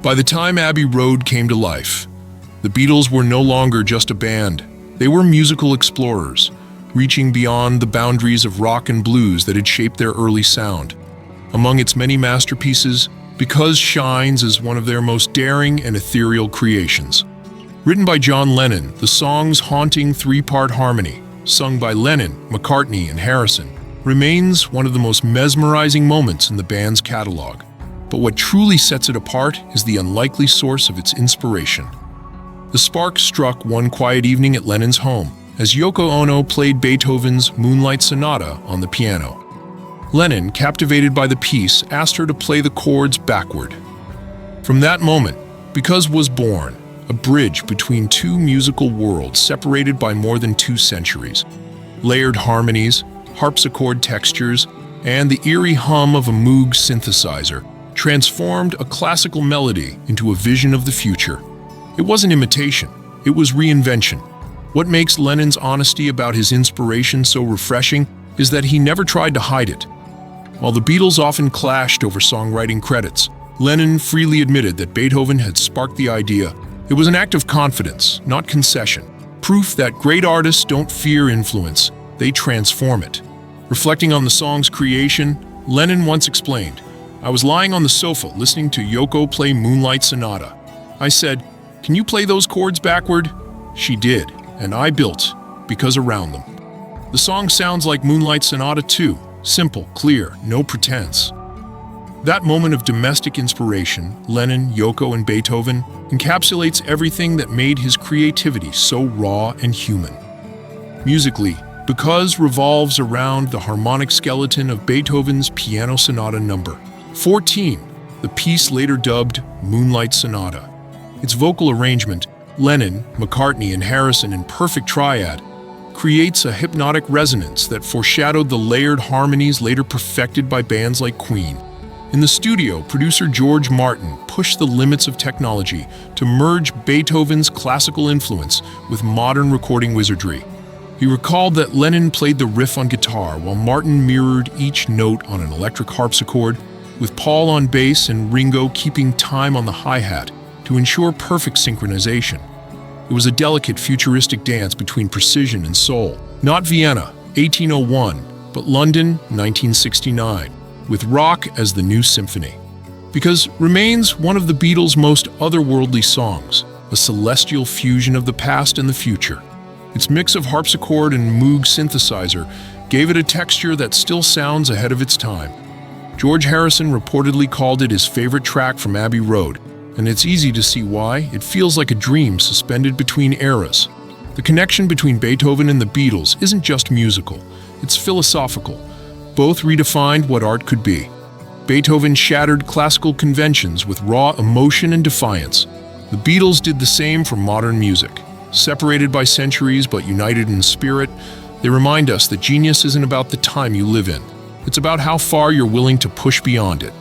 By the time Abbey Road came to life, the Beatles were no longer just a band. They were musical explorers, reaching beyond the boundaries of rock and blues that had shaped their early sound. Among its many masterpieces, Because shines as one of their most daring and ethereal creations. Written by John Lennon, the song's haunting three-part harmony, sung by Lennon, McCartney, and Harrison, remains one of the most mesmerizing moments in the band's catalogue. But what truly sets it apart is the unlikely source of its inspiration. The spark struck one quiet evening at Lennon's home, as Yoko Ono played Beethoven's Moonlight Sonata on the piano. Lennon, captivated by the piece, asked her to play the chords backward. From that moment, Because was born, a bridge between two musical worlds separated by more than 2 centuries. Layered harmonies, harpsichord textures, and the eerie hum of a Moog synthesizer transformed a classical melody into a vision of the future. It wasn't imitation, it was reinvention. What makes Lennon's honesty about his inspiration so refreshing is that he never tried to hide it. While the Beatles often clashed over songwriting credits, Lennon freely admitted that Beethoven had sparked the idea. It was an act of confidence, not concession. Proof that great artists don't fear influence, they transform it. Reflecting on the song's creation, Lennon once explained, "I was lying on the sofa listening to Yoko play Moonlight Sonata. I said, 'Can you play those chords backward?' She did, and I built Because around them." The song sounds like Moonlight Sonata too, simple, clear, no pretense. That moment of domestic inspiration, Lennon, Yoko, and Beethoven, encapsulates everything that made his creativity so raw and human. Musically, Because revolves around the harmonic skeleton of Beethoven's Piano Sonata No. 14, the piece later dubbed Moonlight Sonata. Its vocal arrangement, Lennon, McCartney, and Harrison in perfect triad, creates a hypnotic resonance that foreshadowed the layered harmonies later perfected by bands like Queen. In the studio, producer George Martin pushed the limits of technology to merge Beethoven's classical influence with modern recording wizardry. He recalled that Lennon played the riff on guitar while Martin mirrored each note on an electric harpsichord, with Paul on bass and Ringo keeping time on the hi-hat to ensure perfect synchronization. It was a delicate, futuristic dance between precision and soul. Not Vienna, 1801, but London, 1969, with rock as the new symphony. Because remains one of the Beatles' most otherworldly songs, a celestial fusion of the past and the future. Its mix of harpsichord and Moog synthesizer gave it a texture that still sounds ahead of its time. George Harrison reportedly called it his favorite track from Abbey Road, and it's easy to see why. It feels like a dream suspended between eras. The connection between Beethoven and the Beatles isn't just musical, it's philosophical. Both redefined what art could be. Beethoven shattered classical conventions with raw emotion and defiance. The Beatles did the same for modern music. Separated by centuries but united in spirit, they remind us that genius isn't about the time you live in. It's about how far you're willing to push beyond it.